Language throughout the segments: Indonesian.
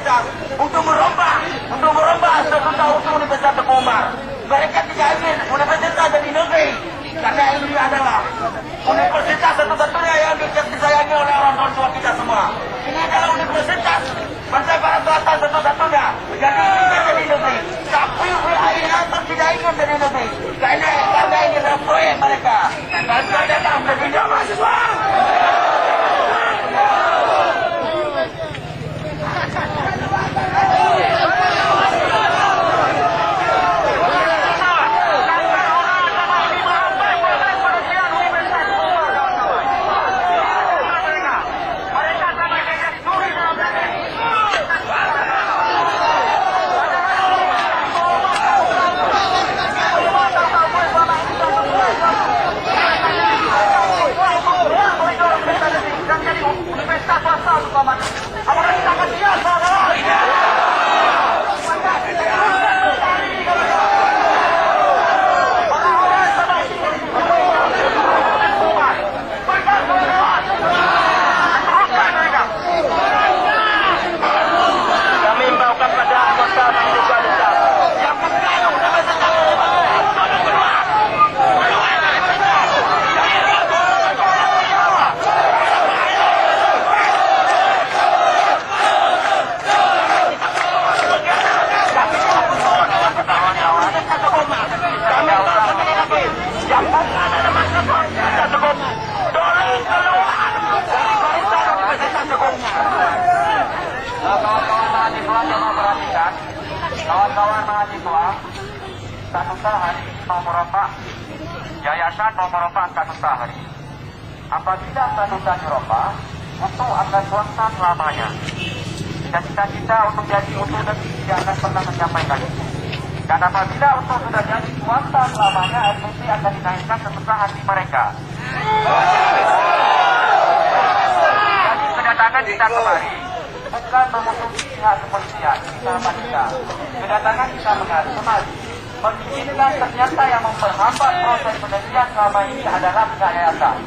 datang untuk merubah statuta usul Universitas Teguh Umar. Mereka tidak ingin universitas jadi negeri, karena ini adalah universitas satu-satunya yang disayangi oleh orang tua kita semua. Ini adalah universitas Bangsa Barat Selatan satu-satunya, jadi ingin jadi negeri. Tapi wilayah tidak ingin jadi negeri, karena ini adalah proyek mereka. Dan mereka datang menjadi mahasiswa. Kawan-kawan mahasiswa, statuta hari ini mau merubah, yayasan mau merubah statuta hari ini. Apabila statuta dirubah, UTU akan swasta selamanya. Dan cita-cita untuk jadi UTU negeri tidak akan pernah mencapai lagi. Dan apabila UTU sudah jadi swasta selamanya, SPP akan dinaikkan sesuka hati mereka. Jadi kedatangan kita kemari bukan memusuhi pihak kepolisian, kita wanita. Kedatangan kita kemari menginginkan ternyata yang memperhambat proses penelitian selama ini adalah pihak yayasan.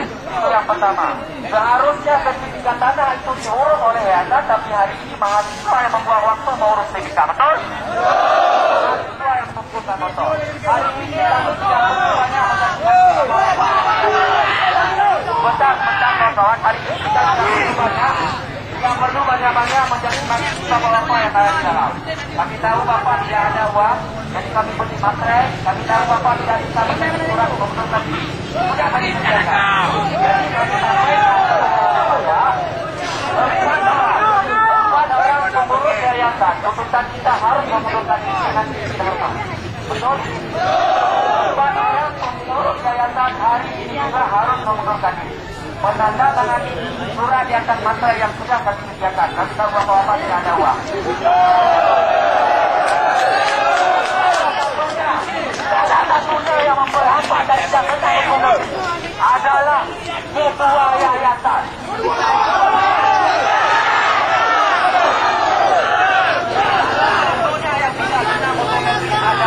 Itu yang pertama. Seharusnya sertifikat tanah itu diurus oleh yayasan, tapi hari ini mahasiswa yang membuang waktu mengurus sertifikat, betul? Mahasiswa yang mengumpulkan motor. Hari ini kami tidak bertanya bentar kawan-kawan. Hari ini kita tidak perlu banyak menjadi mahasiswa bapak yang ada di dalam. Kami tahu bapak tidak ada uang, jadi kami beri materai. Kami tahu bapak tidak bisa menjadi surat mengundurkan diri. Tidak kami menjaga. Jadi kami sampaikan kepada orang pengurus yayasan, tuntutan kita harus mengundurkan diri dengan dihormat. Betul? Kepada orang pengurus yayasan hari ini juga harus mengundurkan diri. Menandatangani surat di atas materai yang sudah kami sediakan. Kami tahu bapak-bapak tidak ada uang. Salah satunya yang memperhambat dan tidak kena ekonomi adalah ketua yayasan.